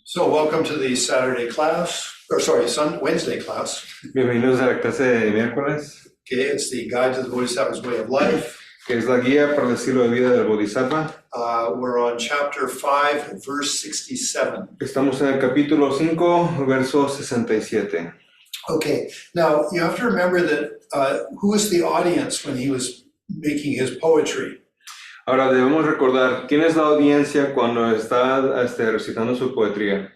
So welcome to the Saturday class, Wednesday class. Bienvenidos a la clase de miércoles, Okay, it's the Guide to the Bodhisattva's Way of Life. que es la guía para el estilo de vida del Bodhisattva. We're on chapter 5, verse 67. Estamos en el capítulo 5, verso 67. Okay, now you have to remember that who was the audience when he was making his poetry? Ahora debemos recordar quién es la audiencia cuando está recitando su poesía.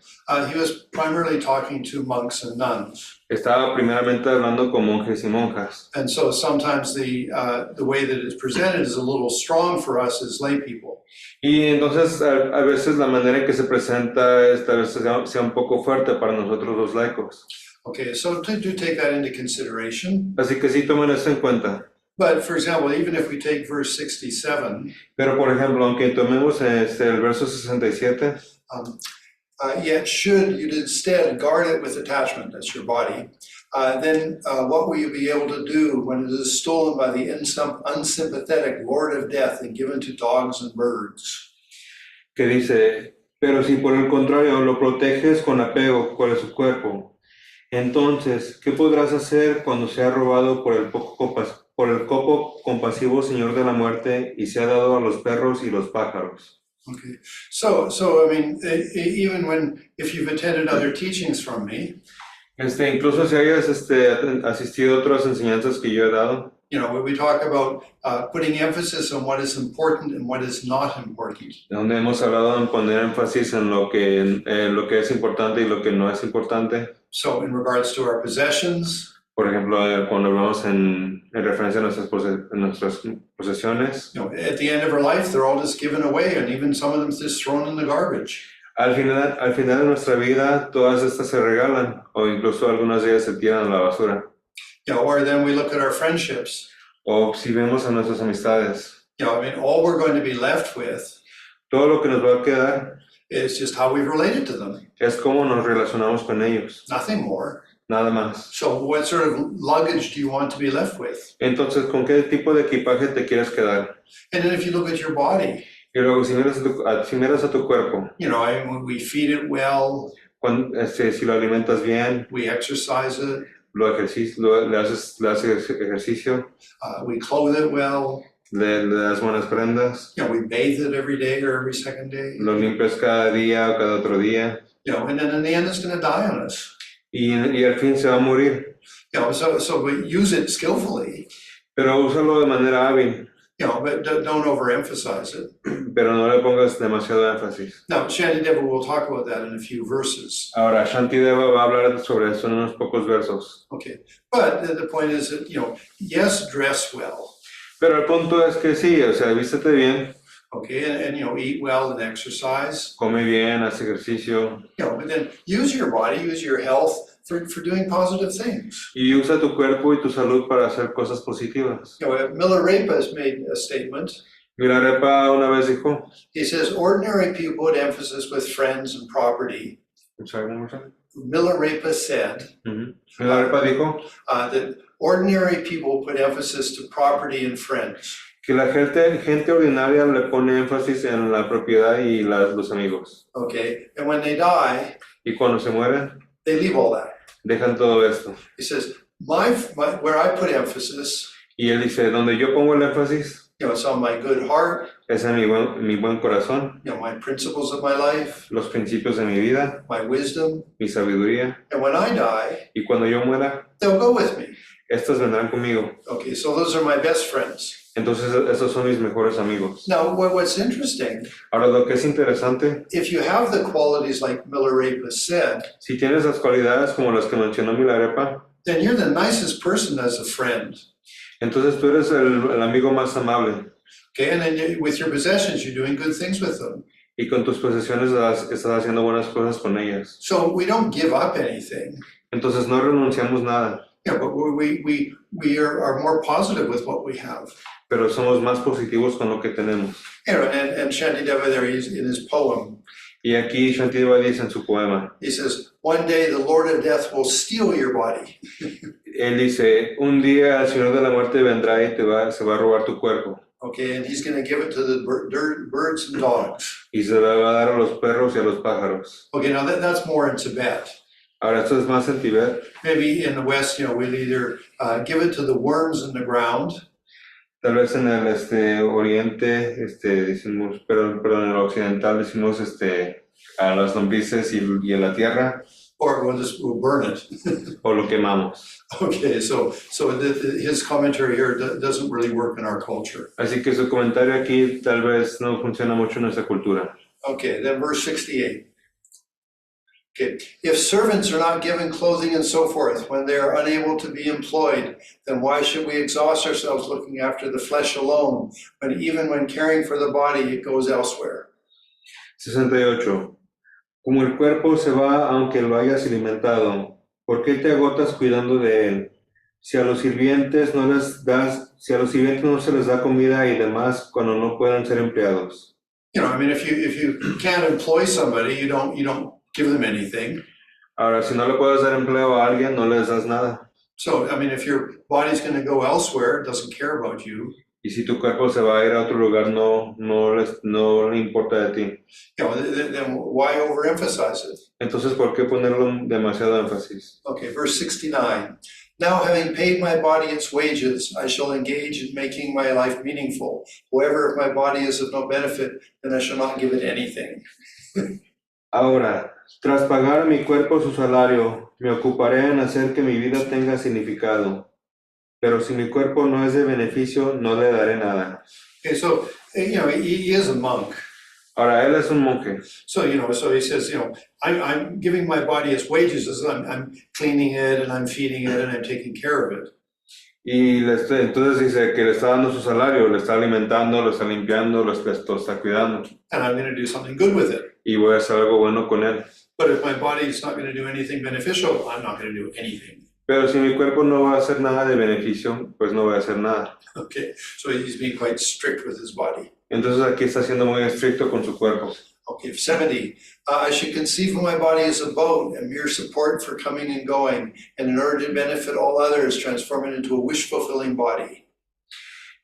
He was primarily talking to monks and nuns. Estaba primeramente hablando con monjes y monjas. And so sometimes the way that it's presented is a little strong for us as lay people. Y entonces a veces la manera en que se presenta esta vez sea un poco fuerte para nosotros los laicos. Okay, so do take that into consideration. Así que sí tomen eso en cuenta. But for example, even if we take verse 67, Pero por ejemplo, aunque tomemos el verso 67, yet should you instead guard it with attachment, that's your body, then what will you be able to do when it is stolen by the unsympathetic Lord of Death and given to dogs and birds? que dice, pero si por el contrario lo proteges con apego por su cuerpo, entonces, ¿qué podrás hacer cuando sea robado por el poco compasivo Señor de la muerte y sea dado a los perros y los pájaros? Okay, so I mean, even if you've attended other teachings from me, Incluso si hayas asistido a otras enseñanzas que yo he dado, you know, we talk about putting emphasis on what is important and what is not important. donde hemos hablado en poner énfasis en lo que es importante y lo que no es importante. So in regards to our possessions, Por ejemplo, cuando hablamos en referencia a nuestras posesiones, you know, at the end of our life, they're all just given away, and even some of them just thrown in the garbage. al final de nuestra vida, todas estas se regalan o incluso algunas de ellas se tiran a la basura. You know, or then we look at our friendships. O si vemos a nuestras amistades, You know, I mean, all we're going to be left with todo lo que nos va a quedar is just how we've related to them, es cómo nos relacionamos con ellos, nothing more. nada más. So what sort of luggage do you want to be left with? Entonces, ¿con qué tipo de equipaje te quieres quedar? And then if you look at your body, Y luego, si miras a tu cuerpo, you know, I mean, we feed it well, si lo alimentas bien, we exercise it, le haces ejercicio, we clothe it well, le das buenas prendas, you know, we bathe it every day or every second day, lo limpias cada día o cada otro día, you know, and then in the end it's going to die on us. y al fin se va a morir. You know, so we use it skillfully, Pero úsalo de manera hábil, you know, but don't overemphasize it. pero no le pongas demasiado énfasis. Now, Shantideva will talk about that in a few verses. Ahora, Shantideva va a hablar sobre esto en unos pocos versos. Okay, but the point is that, you know, yes, dress well, Pero el punto es que sí, o sea, vístete bien, okay, and you know, eat well and exercise, come bien, haz ejercicio, you know, but then use your body, use your health for doing positive things. y usa tu cuerpo y tu salud para hacer cosas positivas. You know, Milarepa has made a statement. Milarepa una vez dijo, He says, ordinary people put emphasis with friends and property. Milarepa said Milarepa dijo that ordinary people put emphasis to property and friends. que la gente ordinaria le pone énfasis en la propiedad y los amigos. Okay, and when they die, Y cuando se mueren, they leave all that. dejan todo esto. He says, where I put emphasis, Y él dice, donde yo pongo el énfasis you know, it's on my good heart, es en mi buen corazón, you know, my principles of my life, los principios de mi vida, my wisdom, mi sabiduría. and when I die, Y cuando yo muera, they'll go with me. estos vendrán conmigo. Okay, so those are my best friends. Entonces, esos son mis mejores amigos. Now, what's interesting, Ahora, lo que es interesante, if you have the qualities like Milarepa said, si tienes las cualidades como las que mencionó Milarepa, then you're the nicest person as a friend. entonces tú eres el amigo más amable. Okay, and then with your possessions, you're doing good things with them. Y con tus posesiones estás haciendo buenas cosas con ellas. So we don't give up anything, Entonces no renunciamos nada, you know, but we are more positive with what we have. pero somos más positivos con lo que tenemos. You know, and Shantideva there, he's in his poem, Y aquí Shantideva dice en su poema, he says, one day the Lord of Death will steal your body. él dice, un día el Señor de la Muerte vendrá y se va a robar tu cuerpo. Okay, and he's going to give it to the birds and dogs. y se la va a dar a los perros y a los pájaros. Okay, now that's more in Tibet. Ahora, esto es más en Tibet. Maybe in the West, we'll either give it to the worms in the ground, Tal vez en el oriente, decimos, pero en el occidental decimos a las lombrices y en la tierra, or we'll burn it. o lo quemamos. Okay, so his commentary here doesn't really work in our culture. Así que su comentario aquí tal vez no funciona mucho en nuestra cultura. Okay, then verse 68. Okay, if servants are not given clothing and so forth when they are unable to be employed, then why should we exhaust ourselves looking after the flesh alone, when even when caring for the body, it goes elsewhere? 68. Como el cuerpo se va aunque lo hayas alimentado, ¿por qué te agotas cuidando de él? Si a los sirvientes no se les da comida y demás cuando no puedan ser empleados. If you can't employ somebody, you don't give them anything. Ahora, si no le puedes dar empleo a alguien, no les das nada. So, if your body's going to go elsewhere, it doesn't care about you. Y si tu cuerpo se va a ir a otro lugar, no le importa de ti. Then why overemphasize it? Entonces, ¿por qué ponerle demasiado énfasis? Okay, verse 69. Now, having paid my body its wages, I shall engage in making my life meaningful. However, if my body is of no benefit, then I shall not give it anything. Ahora, tras pagar a mi cuerpo su salario, me ocuparé en hacer que mi vida tenga significado. Pero si mi cuerpo no es de beneficio, no le daré nada. Okay, so, he is a monk. Ahora, él es un monje. So, so he says, I'm giving my body its wages as I'm cleaning it and I'm feeding it and I'm taking care of it. Y entonces dice que le está dando su salario, le está alimentando, lo está limpiando, lo está cuidando. And I'm going to do something good with it. Y voy a hacer algo bueno con él. But if my body is not going to do anything beneficial, I'm not going to do anything. Pero si mi cuerpo no va a hacer nada de beneficio, pues no voy a hacer nada. Okay, so he's being quite strict with his body. Entonces aquí está siendo muy estricto con su cuerpo. Okay, 70. I should conceive of my body as a boat, a mere support for coming and going, and in order to benefit all others, transform it into a wish-fulfilling body.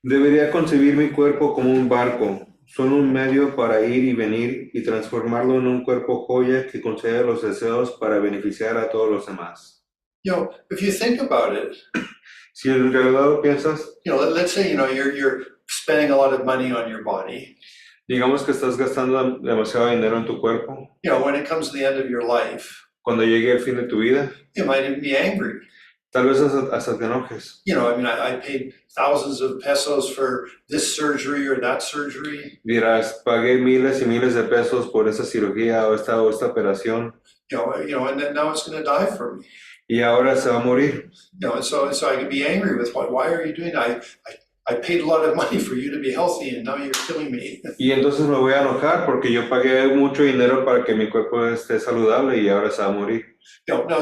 Debería concebir mi cuerpo como un barco, solo un medio para ir y venir y transformarlo en un cuerpo joya que concede los deseos para beneficiar a todos los demás. If you think about it, Si en realidad lo piensas, let's say, you're spending a lot of money on your body. digamos que estás gastando demasiado dinero en tu cuerpo. When it comes to the end of your life, Cuando llegue el fin de tu vida, you might even be angry. tal vez hasta te enojes. I paid thousands of pesos for this surgery or that surgery. Dirás, pagué miles y miles de pesos por esta cirugía o esta operación And then now it's going to die for me. y ahora se va a morir. And so I can be angry with why are you doing that? I paid a lot of money for you to be healthy and now you're killing me. Y entonces me voy a enojar porque yo pagué mucho dinero para que mi cuerpo esté saludable y ahora se va a morir.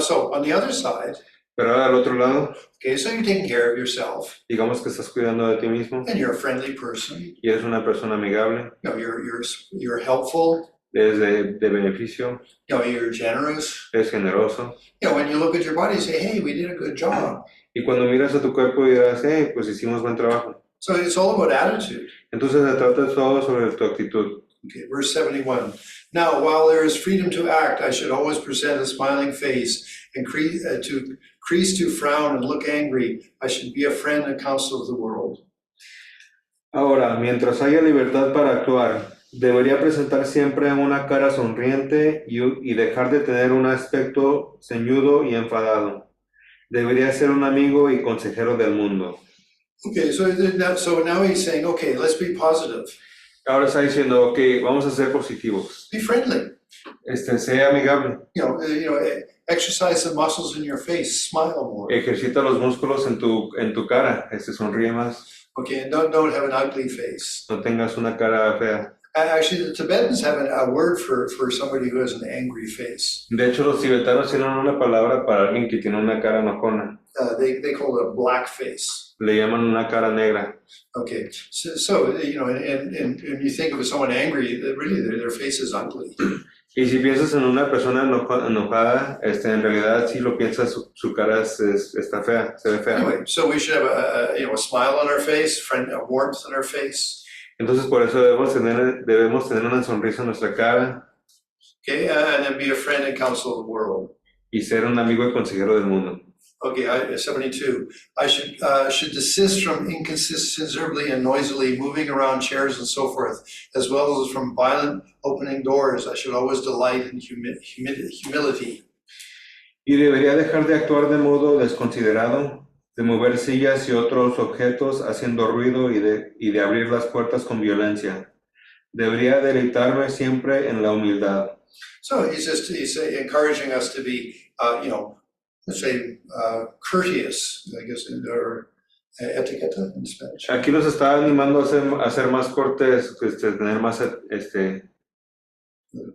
So on the other side, Pero ahora al otro lado, okay, so you're taking care of yourself digamos que estás cuidando de ti mismo and you're a friendly person. y eres una persona amigable, You're helpful. eres de beneficio, You're generous. eres generoso. When you look at your body, you say, hey, we did a good job. Y cuando miras a tu cuerpo dirás, hey, pues hicimos buen trabajo. So it's all about attitude. Entonces se trata todo sobre tu actitud. Okay, verse 71. Now, while there is freedom to act, I should always present a smiling face, and to crease to frown and look angry. I should be a friend and counsel of the world. Ahora, mientras haya libertad para actuar, debería presentar siempre una cara sonriente y dejar de tener un aspecto ceñudo y enfadado. Debería ser un amigo y consejero del mundo. Okay, so now he's saying, okay, let's be positive. Ahora está diciendo, ok, vamos a ser positivos. Be friendly. Sea amigable. Exercise the muscles in your face. Smile more. Ejercita los músculos en tu cara. Sonríe más. Okay, and don't have an ugly face. No tengas una cara fea. Actually, the Tibetans have a word for somebody who has an angry face. De hecho, los tibetanos tienen una palabra para alguien que tiene una cara enojona. They call it a black face. Le llaman una cara negra. Okay, so and you think of someone angry, really their face is ugly. Y si piensas en una persona enojada, en realidad si lo piensas, su cara está fea, se ve fea. Anyway, so we should have a smile on our face, a warmth on our face. Entonces por eso debemos tener una sonrisa en nuestra cara Okay, and then be a friend and counsel of the world. y ser un amigo y consejero del mundo. Okay, 72. I should desist from inconsiderably and noisily moving around chairs and so forth, as well as from violent opening doors. I should always delight in humility. Y debería dejar de actuar de modo desconsiderado, de mover sillas y otros objetos haciendo ruido y de abrir las puertas con violencia. Debería deleitarme siempre en la humildad. So he's encouraging us to be, let's say, courteous, I guess, or etiquette in Spanish. Aquí nos está animando a ser más cortés, tener más,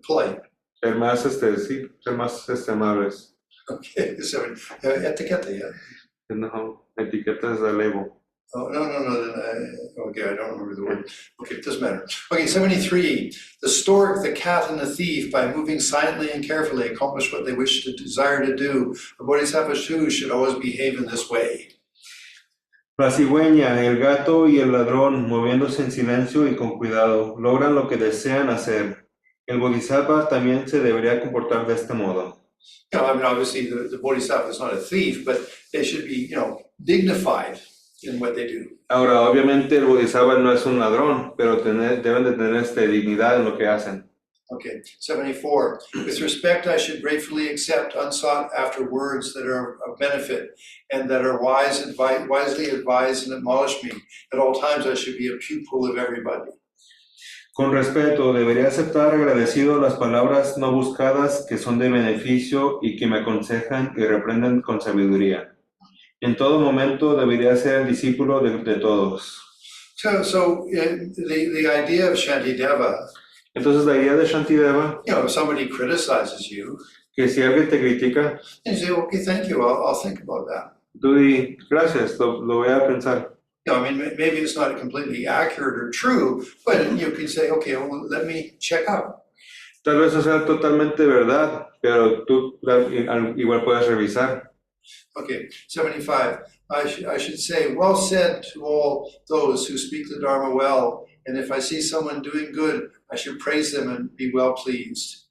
Polite. ser más, sí, ser más amables. Okay, so etiquette, yeah. No, etiquetas de label. Oh, no, okay, I don't remember the word. Okay, it doesn't matter. Okay, 73. The stork, the cat, and the thief, by moving silently and carefully, accomplish what they desire to do. The bodhisattva too should always behave in this way. La cigüeña, el gato y el ladrón, moviéndose en silencio y con cuidado, logran lo que desean hacer. El bodhisattva también se debería comportar de este modo. I mean, obviously, the bodhisattva is not a thief, but they should be, dignified in what they do. Ahora, obviamente, el bodhisattva no es un ladrón, pero deben de tener dignidad en lo que hacen. Okay, 74. With respect, I should gratefully accept unsought after words that are of benefit and that are wisely advise and admonish me. At all times, I should be a pupil of everybody. Con respeto, debería aceptar agradecido las palabras no buscadas que son de beneficio y que me aconsejan y reprenden con sabiduría. En todo momento debería ser el discípulo de todos. So the idea of Shantideva, Entonces la idea de Shantideva, if somebody criticizes you, que si alguien te critica, and you say, okay, thank you, I'll think about that. tú di, gracias, lo voy a pensar. I mean, maybe it's not completely accurate or true, but you can say, okay, well, let me check out. Tal vez no sea totalmente verdad, pero tú igual puedes revisar. Okay, 75. I should say, well said to all those who speak the Dharma well, and if I see someone doing good, I should praise them and be well pleased.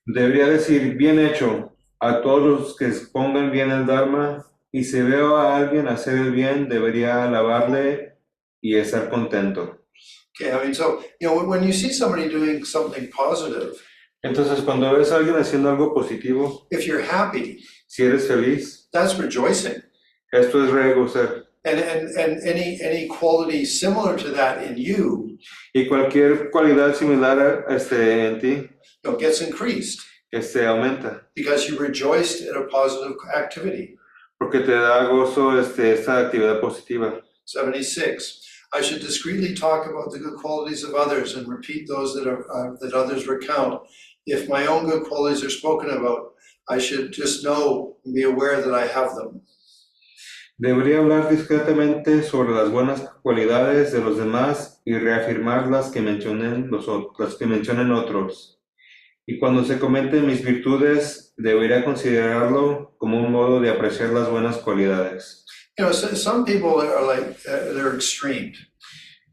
Debería decir, bien hecho, a todos los que expongan bien el Dharma, y si veo a alguien hacer el bien, debería alabarle y estar contento. Okay, I mean, so, when you see somebody doing something positive, Entonces, cuando ves a alguien haciendo algo positivo, if you're happy, si eres feliz, that's rejoicing. esto es regocijar. And any quality similar to that in you, Y cualquier cualidad similar en ti, gets increased aumenta, because you rejoiced at a positive activity. porque te da gozo esta actividad positiva. 76. I should discreetly talk about the good qualities of others and repeat those that others recount. If my own good qualities are spoken about, I should just know and be aware that I have them. Debería hablar discretamente sobre las buenas cualidades de los demás y reafirmar las que mencionen otros. Y cuando se comenten mis virtudes, debería considerarlo como un modo de apreciar las buenas cualidades. Some people are like, they're extreme.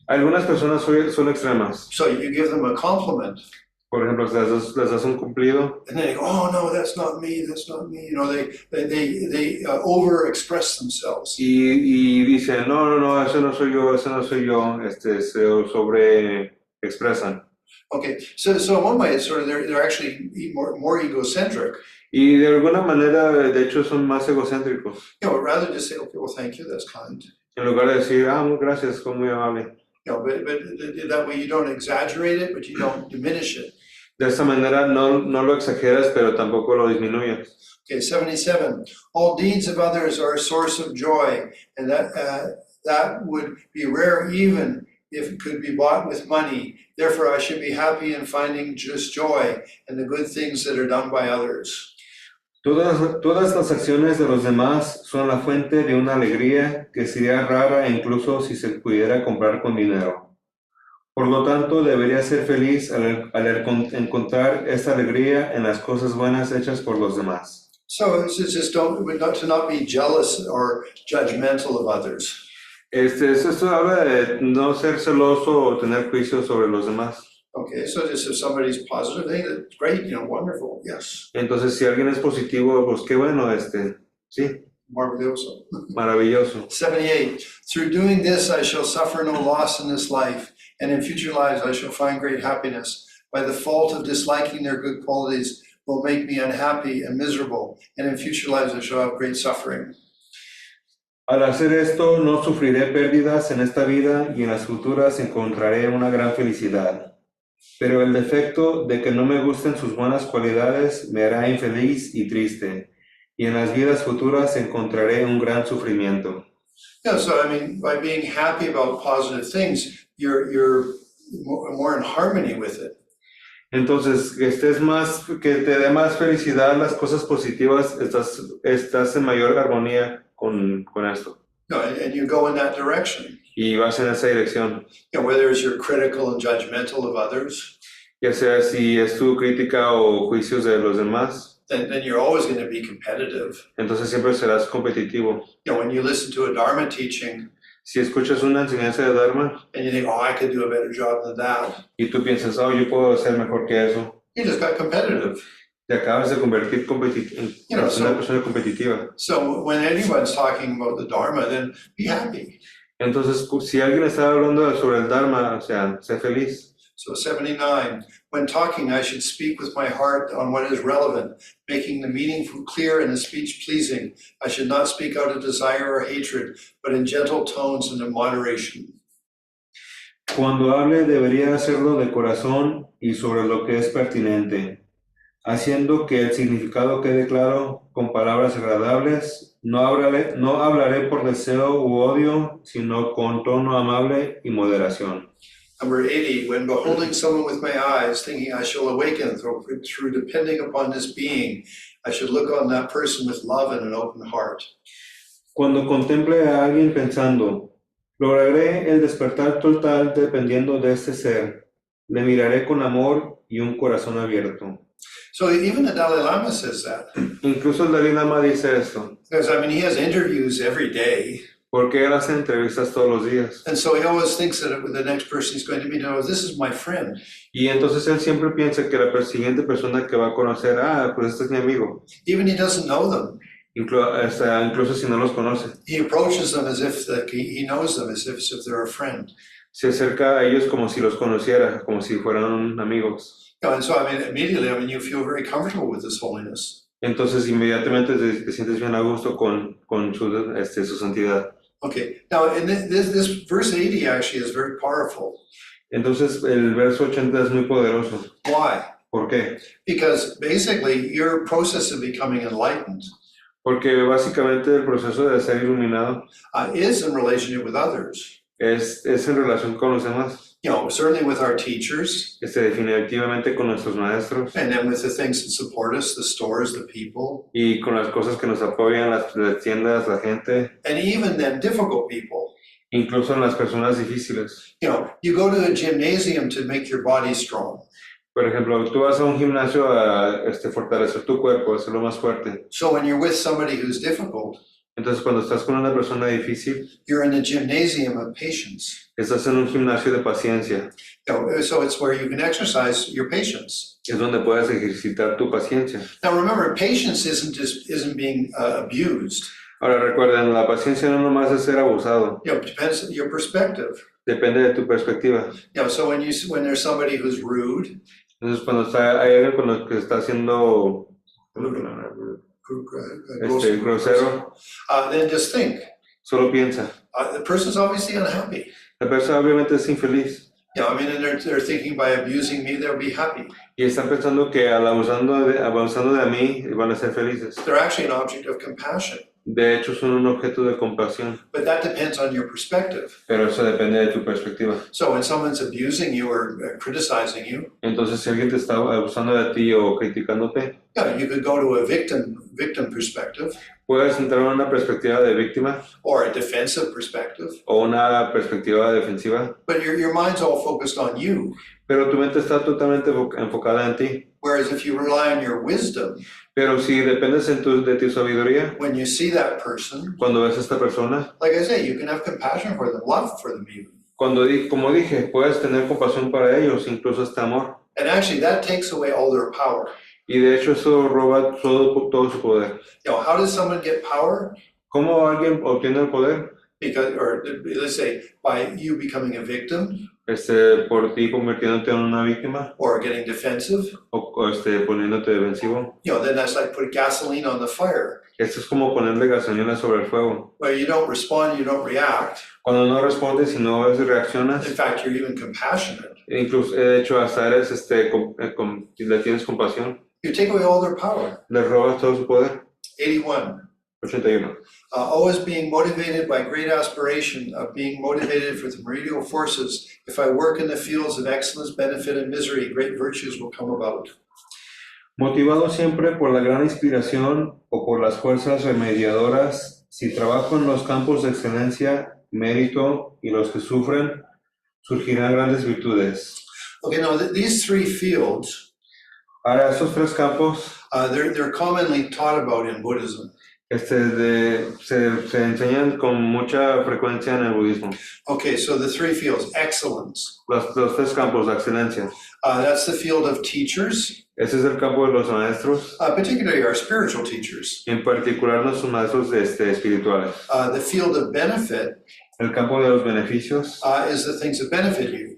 Algunas personas son extremas. So you give them a compliment, Por ejemplo, les das un cumplido and they go, oh no, that's not me, that's not me. They over-express themselves. y dicen, no, ese no soy yo, se sobre expresan. Okay, so in one way, it's sort of they're actually more egocentric. Y de alguna manera, de hecho, son más egocéntricos. Rather just say, okay, well, thank you, that's kind. En lugar de decir, gracias, fue muy amable. But that way you don't exaggerate it, but you don't diminish it. De esta manera no lo exageras, pero tampoco lo disminuyes. Okay, 77. All deeds of others are a source of joy, and that would be rare even if it could be bought with money. Therefore, I should be happy in finding just joy in the good things that are done by others. Todas las acciones de los demás son la fuente de una alegría que sería rara incluso si se pudiera comprar con dinero. Por lo tanto, debería ser feliz al encontrar esta alegría en las cosas buenas hechas por los demás. So it's just to not be jealous or judgmental of others. Esto habla de no ser celoso o tener juicios sobre los demás. Okay, so just if somebody's positive, hey, that's great, wonderful, yes, Entonces, si alguien es positivo, pues qué bueno, sí, maravilloso. maravilloso. 78, through doing this I shall suffer no loss in this life, and in future lives I shall find great happiness. By the fault of disliking their good qualities will make me unhappy and miserable, and in future lives I shall have great suffering. Al hacer esto, no sufriré pérdidas en esta vida y en las futuras encontraré una gran felicidad. Pero el defecto de que no me gusten sus buenas cualidades me hará infeliz y triste, y en las vidas futuras encontraré un gran sufrimiento. Yeah, so I mean, by being happy about positive things, you're more in harmony with it. Entonces, que te dé más felicidad las cosas positivas, estás en mayor armonía con esto. And you go in that direction. Y vas en esa dirección. Whether it's you're critical and judgmental of others, Ya sea si es tu crítica o juicios de los demás, then you're always going to be competitive. entonces siempre serás competitivo. When you listen to a Dharma teaching Si escuchas una enseñanza de Dharma and you think, oh, I could do a better job than that, y tú piensas, oh, yo puedo ser mejor que eso, you just got competitive. te acabas de convertir en una persona competitiva. So when anyone's talking about the Dharma, then be happy. Entonces, si alguien está hablando sobre el Dharma, o sea, sé feliz. So 79, when talking, I should speak with my heart on what is relevant, making the meaning clear and the speech pleasing. I should not speak out of desire or hatred, but in gentle tones and in moderation. Cuando hable, debería hacerlo de corazón y sobre lo que es pertinente, haciendo que el significado quede claro con palabras agradables. No hablaré por deseo u odio, sino con tono amable y moderación. Number 80, when beholding someone with my eyes, thinking I shall awaken through depending upon this being, I should look on that person with love and an open heart. Cuando contemple a alguien pensando, lograré el despertar total dependiendo de este ser, le miraré con amor y un corazón abierto. So even the Dalai Lama says that. Incluso el Dalai Lama dice esto, Because, I mean, he has interviews every day. porque él hace entrevistas todos los días. And so he always thinks that the next person he's going to meet, oh, this is my friend. Y entonces él siempre piensa que la siguiente persona que va a conocer, pues este es mi amigo. Even he doesn't know them. Incluso si no los conoce. He approaches them as if he knows them, as if they're a friend. Se acerca a ellos como si los conociera, como si fueran amigos. And so, I mean, immediately, you feel very comfortable with this holiness. Entonces inmediatamente te sientes bien a gusto con su santidad. Okay, now in this verse 80 actually is very powerful. Entonces el verso 80 es muy poderoso. Why? ¿Por qué? Because basically your process of becoming enlightened Porque básicamente el proceso de ser iluminado is in relationship with others. es en relación con los demás. Certainly with our teachers, Definitivamente con nuestros maestros and then with the things that support us, the stores, the people, y con las cosas que nos apoyan, las tiendas, la gente, and even then difficult people. incluso en las personas difíciles. You go to a gymnasium to make your body strong. Por ejemplo, tú vas a un gimnasio a fortalecer tu cuerpo, hacerlo más fuerte. So when you're with somebody who's difficult, Entonces, cuando estás con una persona difícil, you're in a gymnasium of patience. estás en un gimnasio de paciencia. So it's where you can exercise your patience. Es donde puedes ejercitar tu paciencia. Now remember, patience isn't being abused. Ahora recuerden, la paciencia no nomás es ser abusado. It depends on your perspective. Depende de tu perspectiva. So when there's somebody who's rude, Entonces, cuando hay alguien con el que está haciendo grosero, then just think, solo piensa. the person's obviously unhappy. La persona obviamente es infeliz. And they're thinking by abusing me, they'll be happy. Y están pensando que al abusando de mí van a ser felices. They're actually an object of compassion. De hecho, son un objeto de compasión, but that depends on your perspective. pero eso depende de tu perspectiva. So when someone's abusing you or criticizing you, Entonces, si alguien te está abusando de ti o criticándote, you could go to a victim perspective puedes entrar en una perspectiva de víctima or a defensive perspective, o una perspectiva defensiva, but your mind's all focused on you. pero tu mente está totalmente enfocada en ti. Whereas if you rely on your wisdom, Pero si dependes de tu sabiduría, when you see that person, cuando ves a esta persona, like I say, you can have compassion for them, love for them even. como dije, puedes tener compasión para ellos, incluso hasta amor. And actually that takes away all their power. Y de hecho eso roba todo su poder. How does someone get power? ¿Cómo alguien obtiene el poder? Because, or let's say, by you becoming a victim Por ti convirtiéndote en una víctima or getting defensive, o poniéndote defensivo. then that's like put gasoline on the fire. Esto es como ponerle gasolina sobre el fuego. Where you don't respond, you don't react. Cuando no respondes y no reaccionas, In fact, you're even compassionate. incluso de hecho hasta eres le tienes compasión, You take away all their power. le robas todo su poder. 81. 81. Always being motivated by great aspiration of being motivated for the remedial forces. If I work in the fields of excellence, benefit, and misery, great virtues will come about. Motivado siempre por la gran inspiración o por las fuerzas remediadoras, si trabajo en los campos de excelencia, mérito y los que sufren, surgirán grandes virtudes. Okay, now these three fields, Ahora, estos tres campos they're commonly taught about in Buddhism. se enseñan con mucha frecuencia en el budismo. Okay, so the three fields, excellence. Los tres campos, la excelencia. That's the field of teachers, Ese es el campo de los maestros, particularly our spiritual teachers. en particular nuestros maestros espirituales. The field of benefit El campo de los beneficios is the things that benefit you.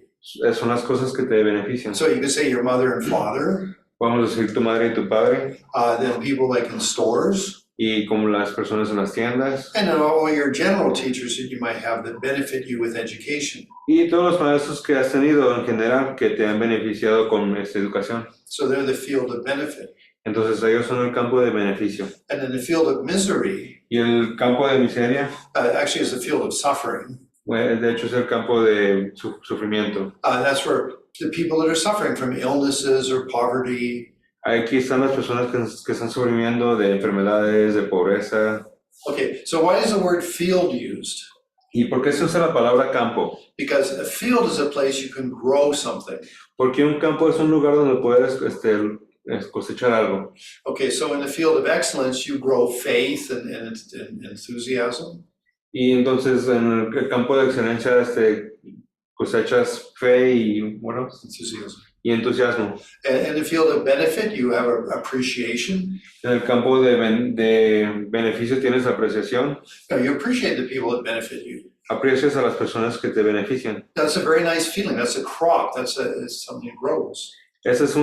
son las cosas que te benefician. So you could say your mother and father, Podemos decir tu madre y tu padre, then people like in stores, y como las personas en las tiendas, and then all your general teachers that you might have that benefit you with education. y todos los maestros que has tenido en general que te han beneficiado con esta educación. So they're the field of benefit. Entonces ellos son el campo de beneficio. And then the field of misery Y el campo de miseria, actually is the field of suffering. de hecho es el campo de sufrimiento. That's where the people that are suffering from illnesses or poverty. Aquí están las personas que están sufriendo de enfermedades, de pobreza. Okay, so why is the word field used? ¿Y por qué se usa la palabra campo? Because a field is a place you can grow something. Porque un campo es un lugar donde puedes cosechar algo. Okay, so in the field of excellence, you grow faith and enthusiasm. Y entonces en el campo de excelencia cosechas fe y, bueno, Enthusiasm. y entusiasmo. And in the field of benefit, you have appreciation. En el campo de beneficio tienes apreciación. You appreciate the people that benefit you. Aprecias a las personas que te benefician. That's a very nice feeling. That's a crop. It's something that grows. Ese es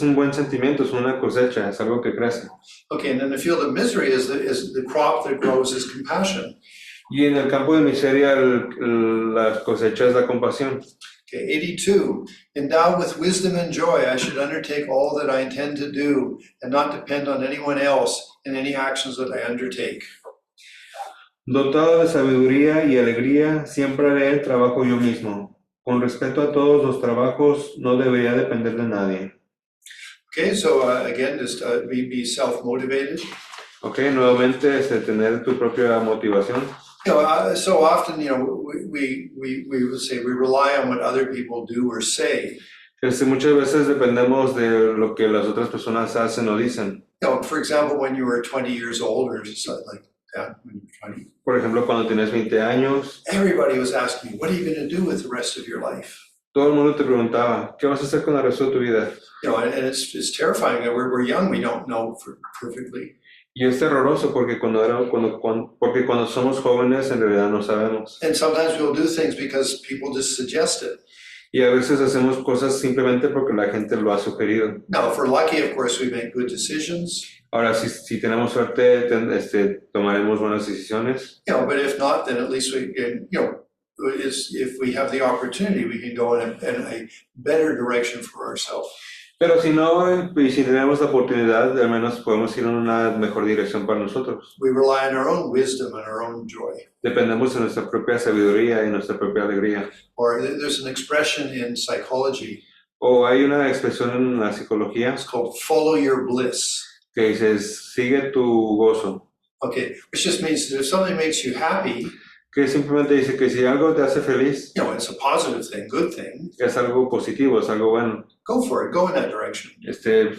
un buen sentimiento, es una cosecha, es algo que crece. Okay, and then the field of misery is the crop that grows is compassion. Y en el campo de miseria, la cosecha es la compasión. Okay, 82. Endowed with wisdom and joy, I should undertake all that I intend to do and not depend on anyone else in any actions that I undertake. Dotado de sabiduría y alegría, siempre haré el trabajo yo mismo. Con respecto a todos los trabajos, no debería depender de nadie. Okay, so again, just be self-motivated. Okay, nuevamente tener tu propia motivación. So often, we would say we rely on what other people do or say. Muchas veces dependemos de lo que las otras personas hacen o dicen. For example, when you were 20 years old or something like that, when you were 20. Por ejemplo, cuando tienes 20 años, Everybody was asking you, what are you going to do with the rest of your life? todo el mundo te preguntaba, ¿qué vas a hacer con el resto de tu vida? And it's terrifying. We're young, we don't know perfectly. Y es terroroso porque cuando somos jóvenes en realidad no sabemos. And sometimes we'll do things because people just suggest it. Y a veces hacemos cosas simplemente porque la gente lo ha sugerido. Now, if we're lucky, of course, we make good decisions. Ahora, si tenemos suerte, tomaremos buenas decisiones. But if not, then at least we can, if we have the opportunity, we can go in a better direction for ourselves. Pero si no, y si tenemos la oportunidad, al menos podemos ir en una mejor dirección para nosotros. We rely on our own wisdom and our own joy. Dependemos de nuestra propia sabiduría y nuestra propia alegría. Or there's an expression in psychology, O hay una expresión en la psicología it's called follow your bliss. que dice, sigue tu gozo. Okay, which just means that if something makes you happy, Que simplemente dice que si algo te hace feliz, it's a positive thing, good thing, es algo positivo, es algo bueno. go for it, go in that direction.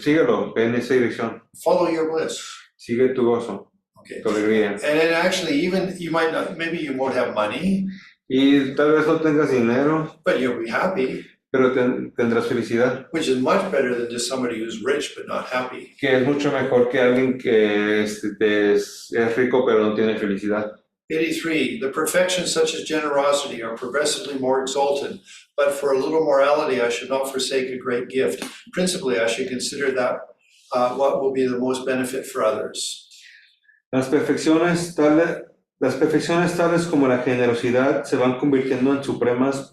Síguelo, ve en esa dirección. Follow your bliss. Sigue tu gozo, Okay. tu alegría. And then actually, even you might not, maybe you won't have money, Y tal vez no tengas dinero, but you'll be happy, pero tendrás felicidad. which is much better than just somebody who's rich but not happy. Que es mucho mejor que alguien que es rico pero no tiene felicidad. 83, the perfections such as generosity are progressively more exalted, but for a little morality I should not forsake a great gift. Principally, I should consider that what will be the most benefit for others. Las perfecciones tales como la generosidad se van convirtiendo en supremas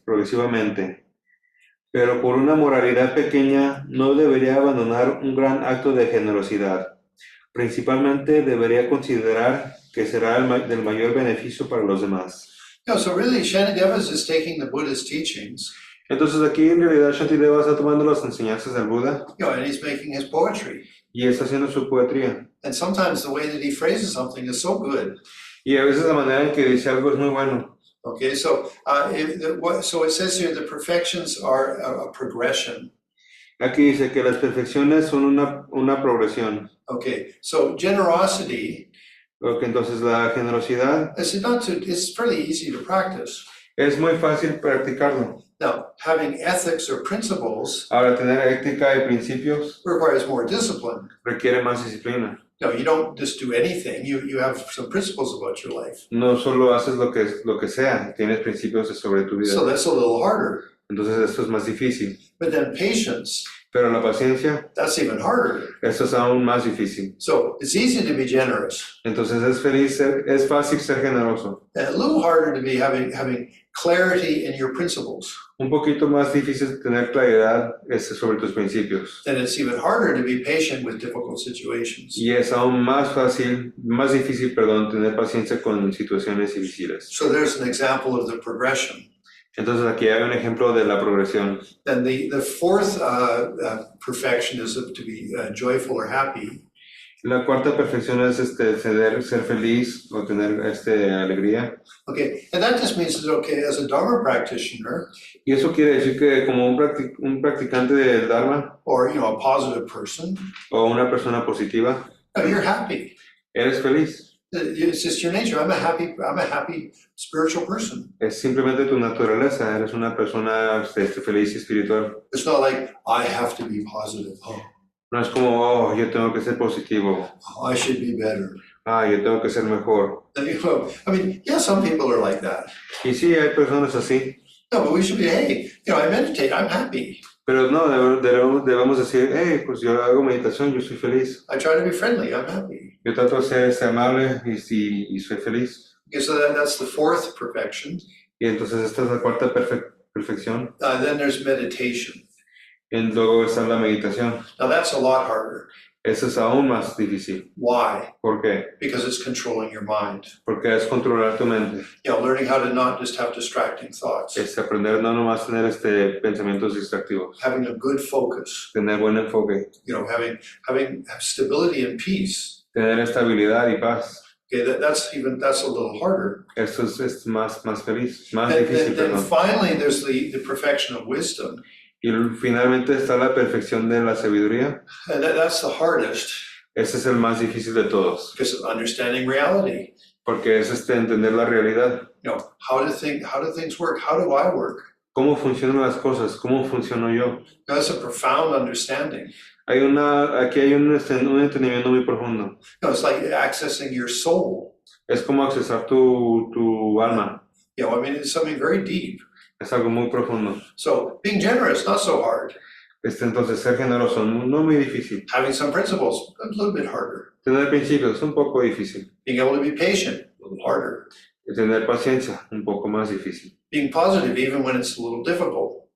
progresivamente. Pero por una moralidad pequeña no debería abandonar un gran acto de generosidad. Principalmente debería considerar que será del mayor beneficio para los demás. So really, Shantidevas is taking the Buddha's teachings, Entonces aquí en realidad Shantideva está tomando las enseñanzas del Buda and he's making his poetry. y está haciendo su poesía. And sometimes the way that he phrases something is so good. Y a veces la manera en que dice algo es muy bueno. Okay, so so it says here the perfections are a progression. Aquí dice que las perfecciones son una progresión. Okay, so generosity, Porque entonces la generosidad it's fairly easy to practice. es muy fácil practicarlo. Now, having ethics or principles Ahora, tener ética y principios requires more discipline. requiere más disciplina. No, you don't just do anything. You have some principles about your life. No solo haces lo que sea, tienes principios sobre tu vida. So that's a little harder. Entonces esto es más difícil. But then patience, Pero la paciencia, that's even harder. esto es aún más difícil. So it's easy to be generous. Entonces es fácil ser generoso. And a little harder to be having clarity in your principles. Un poquito más difícil tener claridad sobre tus principios. Then it's even harder to be patient with difficult situations. Y es aún más difícil, tener paciencia con situaciones difíciles. So there's an example of the progression. Entonces aquí hay un ejemplo de la progresión. Then the fourth perfection is to be joyful or happy. La cuarta perfección es ser feliz o tener alegría. Okay, and that just means that, okay, as a Dharma practitioner, Y eso quiere decir que como un practicante del Dharma or a positive person, o una persona positiva, you're happy. eres feliz. It's just your nature. I'm a happy spiritual person. Es simplemente tu naturaleza, eres una persona feliz y espiritual. It's not like I have to be positive. No es como, oh, yo tengo que ser positivo. I should be better. Yo tengo que ser mejor. I mean, yeah, some people are like that. Y sí, hay personas así. No, but we should be, hey, I meditate, I'm happy. Pero no, debemos decir, hey, pues yo hago meditación, yo soy feliz. I try to be friendly, I'm happy. Yo trato de ser amable y soy feliz. Okay, so that's the fourth perfection. Y entonces esta es la cuarta perfección. Then there's meditation. Y luego está la meditación. Now that's a lot harder. Eso es aún más difícil. Why? ¿Por qué? Because it's controlling your mind. Porque es controlar tu mente. Learning how to not just have distracting thoughts. Es aprender no nomás tener pensamientos distractivos. Having a good focus. Tener buen enfoque. Having stability and peace. Tener estabilidad y paz. Okay, that's a little harder. Esto es más feliz, más And difícil, then perdón. finally there's the perfection of wisdom. Y finalmente está la perfección de la sabiduría. And that's the hardest Ese es el más difícil de todos, because of understanding reality. porque es entender la realidad. How do things work? How do I work? ¿Cómo funcionan las cosas? ¿Cómo funciono yo? That's a profound understanding. Aquí hay un entendimiento muy profundo. It's like accessing your soul. Es como accesar tu alma. It's something very deep. Es algo muy profundo. So being generous, not so hard. Entonces ser generoso, no muy difícil. Having some principles, a little bit harder. Tener principios, un poco difícil. Being able to be patient, a little harder. Tener paciencia, un poco más difícil. Being positive even when it's a little difficult.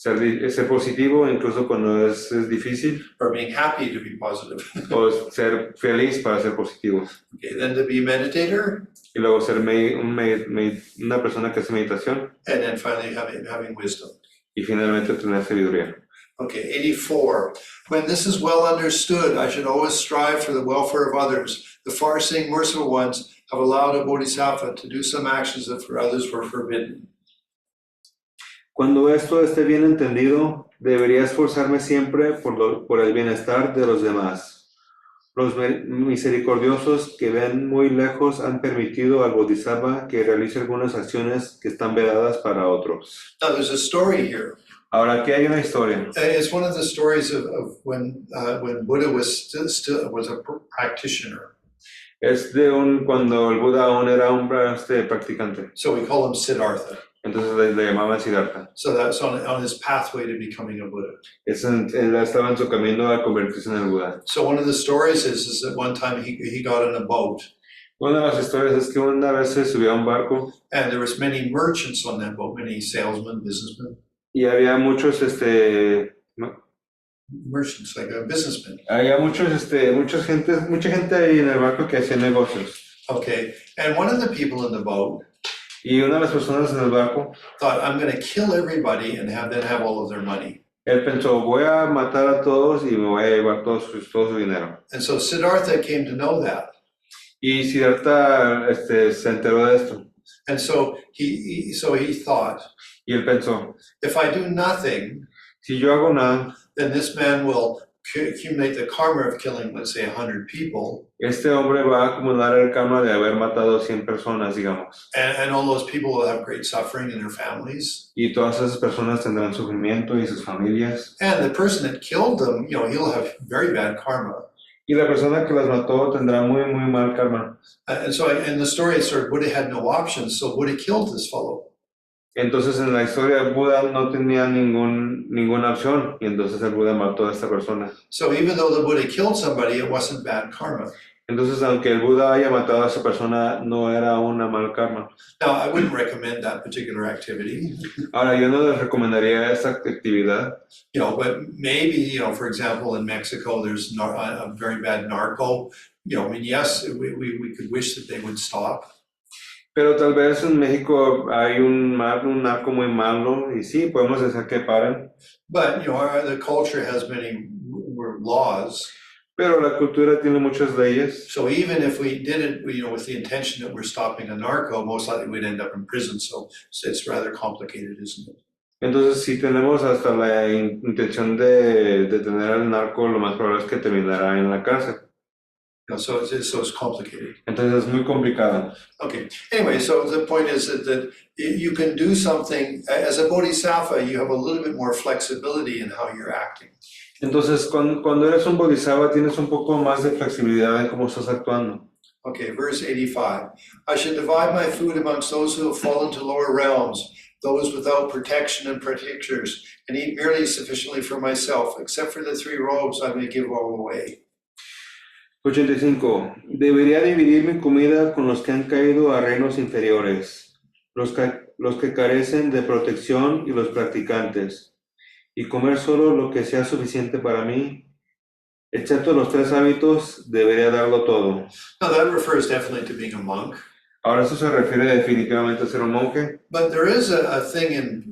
ser positivo incluso cuando es difícil, or being happy to be positive. o ser feliz para ser positivo. Okay, then to be a meditator, Y luego ser una persona que hace meditación and then finally having wisdom. y finalmente tener sabiduría. Okay, 84. When this is well understood, I should always strive for the welfare of others. The far-seeing merciful ones have allowed a bodhisattva to do some actions that for others were forbidden. Cuando esto esté bien entendido, debería esforzarme siempre por el bienestar de los demás. Los misericordiosos que ven muy lejos han permitido al Bodhisattva que realice algunas acciones que están vedadas para otros. Now, there's a story here. Ahora, aquí hay una historia. It's one of the stories of when Buddha was was a practitioner. Es cuando el Buda aún era un practicante. So we call him Siddhartha. Entonces le llamaban Siddhartha. So that's on his pathway to becoming a Buddha. Él estaba en su camino a convertirse en el Buda. So one of the stories is that one time he got in a boat. Una de las historias es que una vez se subió a un barco And there was many merchants on that boat, many salesmen, businessmen. y había muchos Merchants, like a businessman. había mucha gente ahí en el barco que hacía negocios. Okay, and one of the people in the boat Y una de las personas en el barco, thought, I'm going to kill everybody and have all of their money. él pensó, voy a matar a todos y me voy a llevar todo su dinero. And so Siddhartha came to know that. Y Siddhartha se enteró de esto. And so he thought, Y él pensó, if I do nothing, si yo hago nada, then this man will accumulate the karma of killing, let's say, 100 people. este hombre va a acumular el karma de haber matado 100 personas, digamos. And all those people will have great suffering in their families. Y todas esas personas tendrán sufrimiento y sus familias. And the person that killed them, he'll have very bad karma. Y la persona que las mató tendrá muy, muy mal karma. And so in the story, it sort of Buddha had no options, so Buddha killed this fellow. Entonces en la historia Buda no tenía ninguna opción y entonces el Buda mató a esta persona. So even though the Buddha killed somebody, it wasn't bad karma. Entonces aunque el Buda haya matado a esa persona, no era una mal karma. Now, I wouldn't recommend that particular activity, Ahora, yo no les recomendaría esa actividad, but maybe, for example, in Mexico, there's a very bad narco. Yes, we could wish that they would stop. pero tal vez en México hay un narco muy malo y sí, podemos decir que paren, But, the culture has many laws. pero la cultura tiene muchas leyes. So even if we did it, with the intention that we're stopping a narco, most likely we'd end up in prison. So it's rather complicated, isn't it? Entonces, si tenemos hasta la intención de detener al narco, lo más probable es que terminará en la cárcel. So it's complicated. Entonces, es muy complicado. Okay. Anyway, so the point is that you can do something as a bodhisattva. You have a little bit more flexibility in how you're acting. Entonces, cuando eres un bodhisattva, tienes un poco más de flexibilidad en cómo estás actuando. Okay, verse 85. I should divide my food amongst those who have fallen to lower realms, those without protection and protectors, and eat merely sufficiently for myself, except for the 3 robes I may give all away. 85. Debería dividir mi comida con los que han caído a reinos inferiores, los que carecen de protección y los practicantes, y comer solo lo que sea suficiente para mí, excepto los 3 hábitos, debería darlo todo. Now that refers definitely to being a monk. Ahora eso se refiere definitivamente a ser un monje, But there is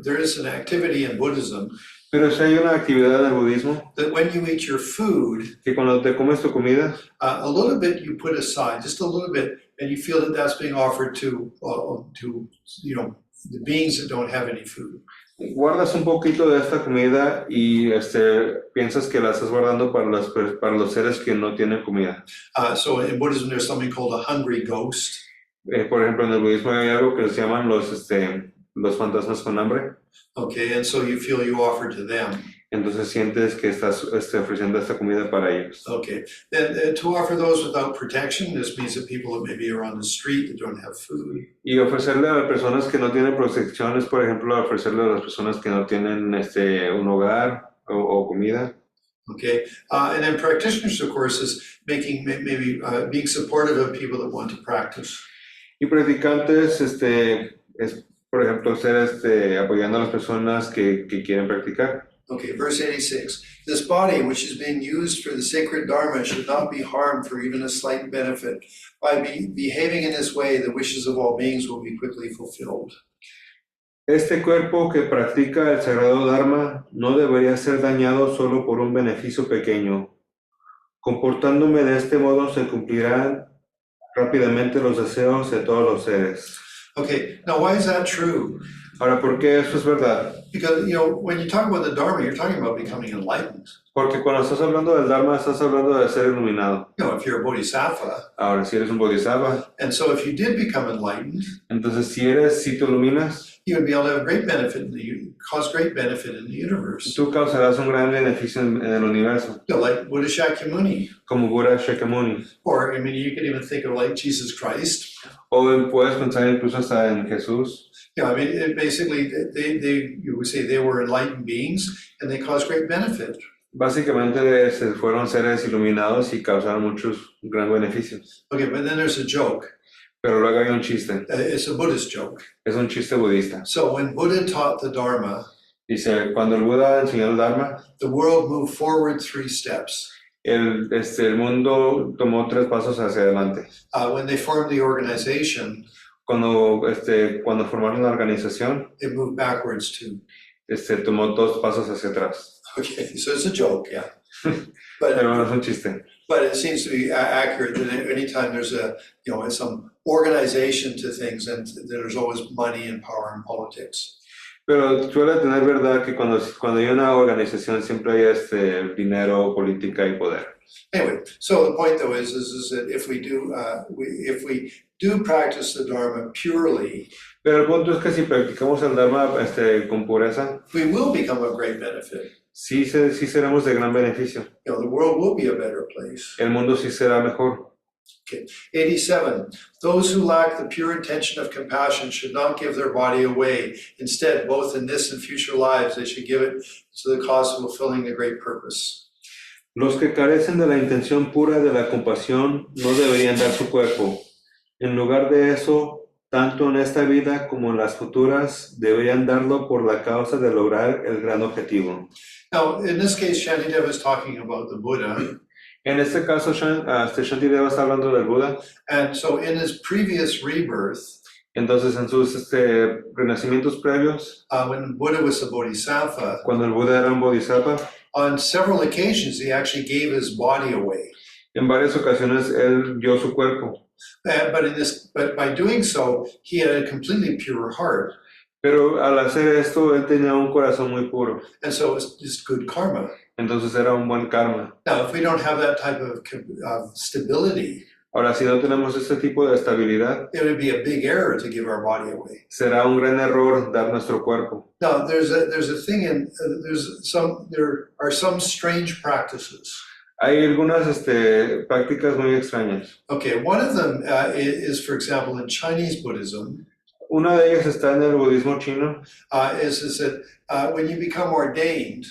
there is an activity in Buddhism pero si hay una actividad en el budismo that when you eat your food, que cuando te comes tu comida, a little bit you put aside, just a little bit, and you feel that that's being offered to the beings that don't have any food. guardas un poquito de esta comida y piensas que la estás guardando para los seres que no tienen comida. So in Buddhism, there's something called a hungry ghost. Por ejemplo, en el budismo hay algo que se llaman los fantasmas con hambre. Okay, and so you feel you offer to them. Entonces sientes que estás ofreciendo esta comida para ellos. Okay, then to offer those without protection, this means that people that maybe are on the street that don't have food. Y ofrecerle a las personas que no tienen protección es, por ejemplo, ofrecerle a las personas que no tienen un hogar o comida. Okay, and then practitioners, of course, is making maybe being supportive of people that want to practice. Y practicantes es por ejemplo, ser apoyando a las personas que quieren practicar. Okay, verse 86. This body, which is being used for the sacred Dharma, should not be harmed for even a slight benefit. By behaving in this way, the wishes of all beings will be quickly fulfilled. Este cuerpo que practica el sagrado Dharma no debería ser dañado solo por un beneficio pequeño. Comportándome de este modo se cumplirán rápidamente los deseos de todos los seres. Okay, now why is that true? Ahora, ¿por qué eso es verdad? Because, when you talk about the Dharma, you're talking about becoming enlightened. Porque cuando estás hablando del Dharma, estás hablando de ser iluminado. If you're a bodhisattva, Ahora, si eres un bodhisattva, and so if you did become enlightened, entonces si te iluminas, you would be able to have great benefit cause great benefit in the universe. tú causarás un gran beneficio en el universo, Like Buddha Shakyamuni, como Buddha Shakyamuni. or you could even think of like Jesus Christ. O puedes pensar incluso hasta en Jesús. Basically, you would say they were enlightened beings, and they caused great benefit. Básicamente fueron seres iluminados y causaron muchos gran beneficios. Okay, but then there's a joke. Pero luego hay un chiste, It's a Buddhist joke. es un chiste budista. So when Buddha taught the Dharma, Dice, cuando el Buda enseñó el Dharma, the world moved forward 3 steps. el mundo tomó 3 pasos hacia adelante. When they formed the organization, Cuando formaron la organización, it moved backwards 2. tomó 2 pasos hacia atrás. Okay, so it's a joke, yeah. But Pero es un chiste. But it seems to be accurate that anytime there's some organization to things, and there's always money and power and politics. Pero suele tener verdad que cuando hay una organización siempre hay dinero, política y poder. Anyway, so the point though is that if we do practice the Dharma purely, Pero el punto es que si practicamos el Dharma con pureza, we will become a great benefit. sí seremos de gran beneficio. The world will be a better place. El mundo sí será mejor. 87. Those who lack the pure intention of compassion should not give their body away. Instead, both in this and future lives, they should give it to the cause of fulfilling the great purpose. Los que carecen de la intención pura de la compasión no deberían dar su cuerpo. En lugar de eso, tanto en esta vida como en las futuras, deberían darlo por la causa de lograr el gran objetivo. Now, in this case, Shantideva is talking about the Buddha. En este caso, Shantideva está hablando del Buda. And so in his previous rebirth, Entonces, en sus renacimientos previos, when Buddha was a bodhisattva, cuando el Buda era un bodhisattva, on several occasions he actually gave his body away. en varias ocasiones él dio su cuerpo. But by doing so, he had a completely pure heart. Pero al hacer esto, él tenía un corazón muy puro. And so it's good karma. Entonces era un buen karma. Now, if we don't have that type of stability, Ahora, si no tenemos este tipo de estabilidad, it would be a big error to give our body away. será un gran error dar nuestro cuerpo. Now, there's a thing there are some strange practices. Hay algunas prácticas muy extrañas. Okay, one of them is, for example, in Chinese Buddhism, Una de ellas está en el budismo chino, is that when you become ordained,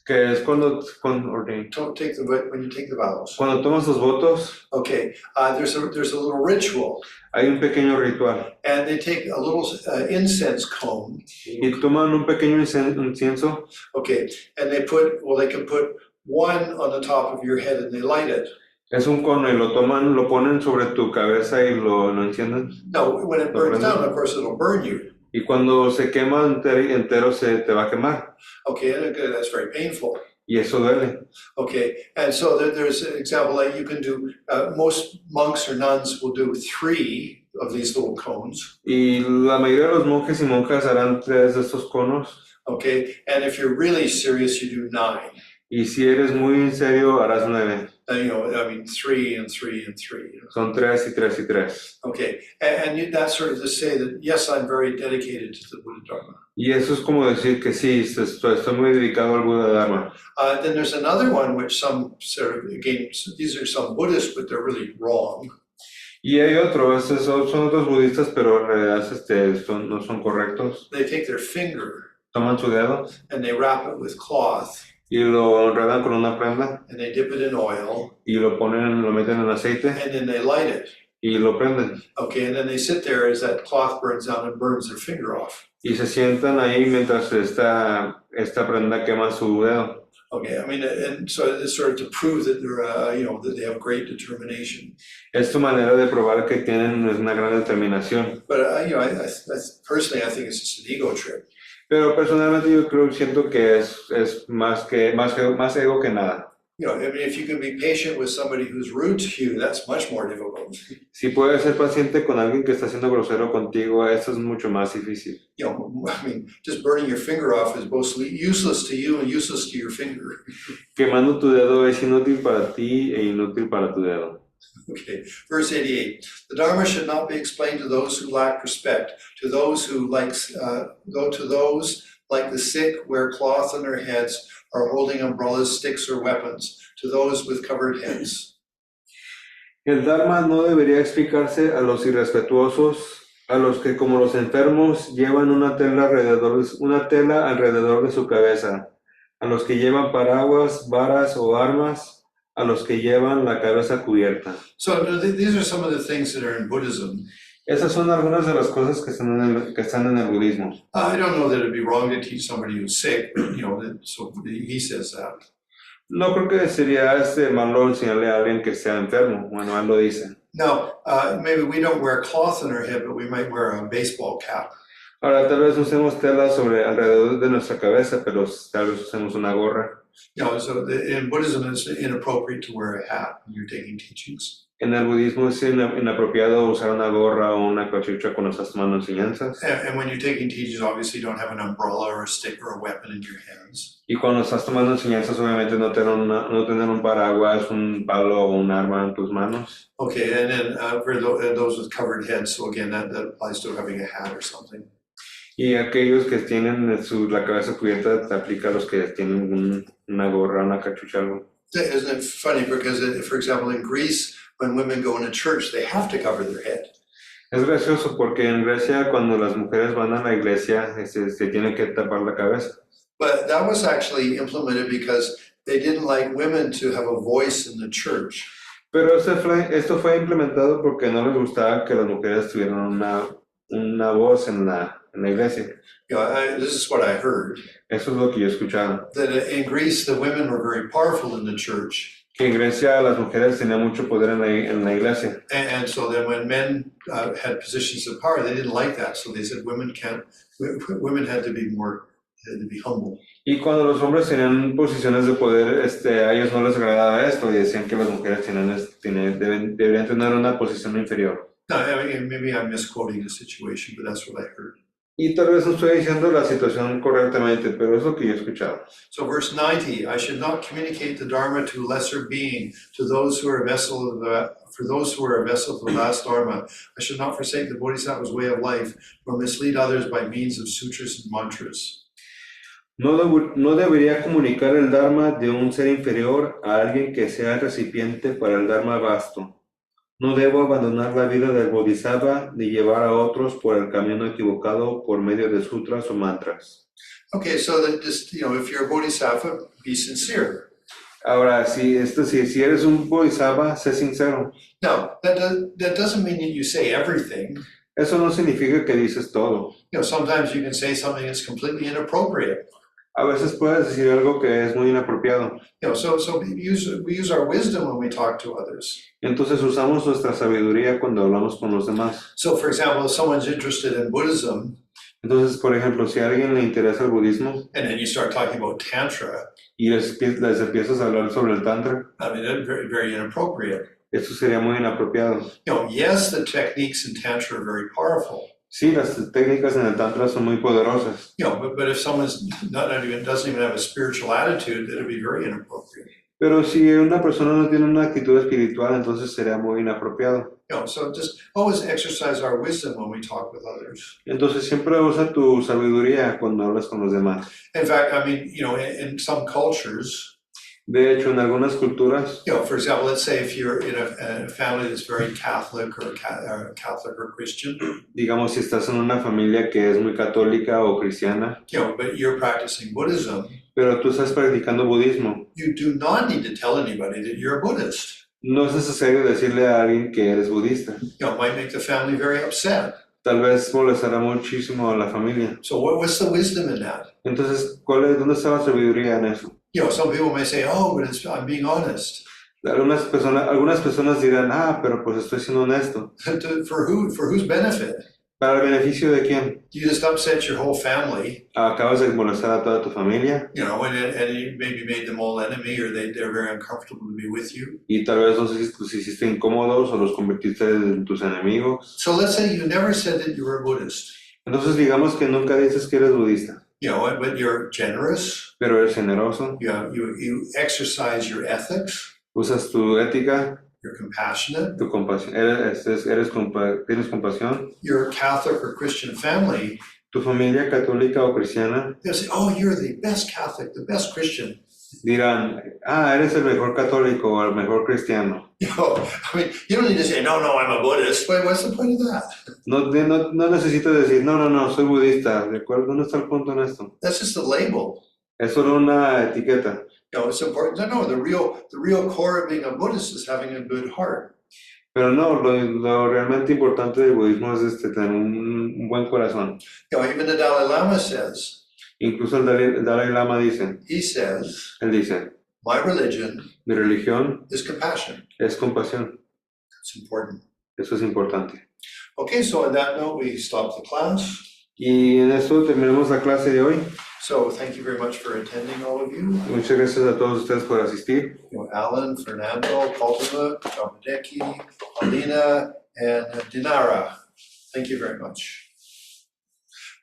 que es when you take the vows. cuando tomas los votos, Okay, there's a little ritual, hay un pequeño ritual. and they take a little incense cone. Y toman un pequeño incienso, Okay, and they can put one on the top of your head and they light it. es un cono y lo ponen sobre tu cabeza y lo encienden. Now, when it burns down, of course, it'll burn you. Y cuando se quema entero se te va a quemar. Okay, and that's very painful. Y eso duele. Okay, and so there's an example like you can do, most monks or nuns will do 3 of these little cones. Y la mayoría de los monjes y monjas harán 3 de estos conos. Okay, and if you're really serious, you do 9. Y si eres muy serio, harás 9. 3 and 3 and 3. Son 3 y 3 y 3. Okay, and that's sort of to say that, yes, I'm very dedicated to the Buddha Dharma. Y eso es como decir que sí, estoy muy dedicado al Buda Dharma. Then there's another one which some sort of, again, these are some Buddhists, but they're really wrong. Y hay otro, son otros budistas, pero en realidad no son correctos. They take their finger Toman su dedo and they wrap it with cloth y lo enredan con una prenda and they dip it in oil y lo meten en aceite and then they light it. y lo prenden. Okay, and then they sit there as that cloth burns down and burns their finger off. Y se sientan ahí mientras esta prenda quema su dedo. Okay, I mean, and so it's sort of to prove that they're, that they have great determination. Es tu manera de probar que tienen una gran determinación. But, personally, I think it's just an ego trip. Pero personalmente yo siento que es más ego que nada. I mean, if you can be patient with somebody who's rude to you, that's much more difficult. Si puedes ser paciente con alguien que está siendo grosero contigo, eso es mucho más difícil. I mean, just burning your finger off is both useless to you and useless to your finger. Quemando tu dedo es inútil para ti e inútil para tu dedo. Okay, verse 88. The Dharma should not be explained to those who lack respect, to those who go to those like the sick wear cloth on their heads, or holding umbrellas, sticks, or weapons, to those with covered heads. El Dharma no debería explicarse a los irrespetuosos, a los que como los enfermos llevan una tela alrededor de su cabeza, a los que llevan paraguas, varas o armas, a los que llevan la cabeza cubierta. So these are some of the things that are in Buddhism. Esas son algunas de las cosas que están en el budismo. I don't know that it'd be wrong to teach somebody who's sick, but so he says that. No creo que sería malo enseñarle a alguien que sea enfermo. Bueno, él lo dice. Now, maybe we don't wear cloth on our head, but we might wear a baseball cap. Ahora, tal vez usemos tela alrededor de nuestra cabeza, pero tal vez usemos una gorra. So in Buddhism, it's inappropriate to wear a hat when you're taking teachings. En el budismo es inapropiado usar una gorra o una cachucha cuando estás tomando enseñanzas. And when you're taking teachings, obviously you don't have an umbrella or a stick or a weapon in your hands. Y cuando estás tomando enseñanzas, obviamente no tener un paraguas, un palo o un arma en tus manos. Okay, and then for those with covered heads, so again, that applies to having a hat or something. Y aquellos que tienen la cabeza cubierta, te aplica a los que tienen una gorra, una cachucha, algo. Isn't it funny? Because, for example, in Greece, when women go into church, they have to cover their head. Es gracioso porque en Grecia, cuando las mujeres van a la iglesia, se tienen que tapar la cabeza. But that was actually implemented because they didn't like women to have a voice in the church. Pero esto fue implementado porque no les gustaba que las mujeres tuvieran una voz en la iglesia. This is what I heard. Eso es lo que yo he escuchado. That in Greece, the women were very powerful in the church. Que en Grecia las mujeres tenían mucho poder en la iglesia. And so then when men had positions of power, they didn't like that. So they said women had to be humble. Y cuando los hombres tenían posiciones de poder, a ellos no les agradaba esto y decían que las mujeres deberían tener una posición inferior. No, I mean, maybe I'm misquoting the situation, but that's what I heard. Y tal vez no estoy diciendo la situación correctamente, pero es lo que yo he escuchado. So verse 90, I should not communicate the Dharma to a lesser being, to those who are a vessel of the last Dharma. I should not forsake the Bodhisattva's way of life, nor mislead others by means of sutras and mantras. No debería comunicar el Dharma de un ser inferior a alguien que sea el recipiente para el Dharma vasto. No debo abandonar la vida del Bodhisattva ni llevar a otros por el camino equivocado por medio de sutras o mantras. Okay, so that just, if you're a Bodhisattva, be sincere. Ahora, si eres un Bodhisattva, sé sincero. Now, that doesn't mean that you say everything. Eso no significa que dices todo. Sometimes you can say something that's completely inappropriate. A veces puedes decir algo que es muy inapropiado. So we use our wisdom when we talk to others. Entonces usamos nuestra sabiduría cuando hablamos con los demás. So, for example, if someone's interested in Buddhism, entonces, por ejemplo, si a alguien le interesa el budismo, and then you start talking about Tantra, y les empiezas a hablar sobre el tantra, I mean, that's very, very inappropriate. Eso sería muy inapropiado. Yes, the techniques in Tantra are very powerful. Sí, las técnicas en el tantra son muy poderosas. But if someone's doesn't even have a spiritual attitude, it'll be very inappropriate. Pero si una persona no tiene una actitud espiritual, entonces sería muy inapropiado. So just always exercise our wisdom when we talk with others. Entonces siempre usa tu sabiduría cuando hablas con los demás. In fact, I mean, in some cultures, de hecho, en algunas culturas, for example, let's say if you're in a family that's very Catholic or Catholic or Christian, digamos si estás en una familia que es muy católica o cristiana, but you're practicing Buddhism, pero tú estás practicando budismo, you do not need to tell anybody that you're a Buddhist. No es necesario decirle a alguien que eres budista. You know, it might make the family very upset. Tal vez molestará muchísimo a la familia. So what's the wisdom in that? Entonces, ¿dónde está la sabiduría en eso? You know, some people may say, oh, but I'm being honest. Algunas personas dirán, pero pues estoy siendo honesto. For whose benefit? ¿Para el beneficio de quién? You just upset your whole family, Acabas de molestar a toda tu familia you know, and you maybe made them all enemy, or they're very uncomfortable to be with you. y tal vez no sé si los hiciste incómodos o los convertiste en tus enemigos. So let's say you never said that you were a Buddhist, Entonces digamos que nunca dices que eres budista, you know, but you're generous, pero eres generoso, you exercise your ethics, usas tu ética, you're compassionate, tu compasión, tienes compasión. your Catholic or Christian family, Tu familia católica o cristiana they'll say, oh, you're the best Catholic, the best Christian. dirán, eres el mejor católico o el mejor cristiano. You know, I mean, you don't need to say, no, I'm a Buddhist. What's the point of that? No necesitas decir, no, soy budista, ¿de acuerdo? ¿Dónde está el punto en esto? That's just a label. Es solo una etiqueta. You know, it's important. No, the real core of being a Buddhist is having a good heart. Pero no, lo realmente importante del budismo es tener un buen corazón. You know, even the Dalai Lama says, Incluso el Dalai Lama dice, él dice, my religion mi religión is compassion. es compasión. It's important. Eso es importante. Okay, so on that note, we stop the class. Y en eso terminamos la clase de hoy. So thank you very much for attending, all of you. Muchas gracias a todos ustedes por asistir. You know, Alan, Fernando, Kaltuma, Domadeki, Alina, and Dinara. Thank you very much.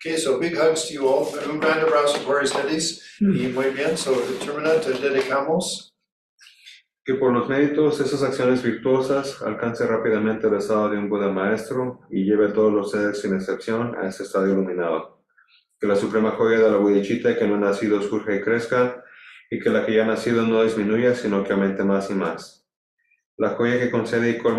Okay, so big hugs to you all. Un grande abrazo por ustedes. Y muy bien, so termina, te dedicamos. Que por los méritos de esas acciones virtuosas alcance rápidamente el estado de un Buda maestro y lleve a todos los seres sin excepción a ese estado iluminado. Que la suprema joya de la bodhicitta que no ha nacido surja y crezca, y que la que ya ha nacido no disminuya, sino que aumente más y más. La joya que concede y colma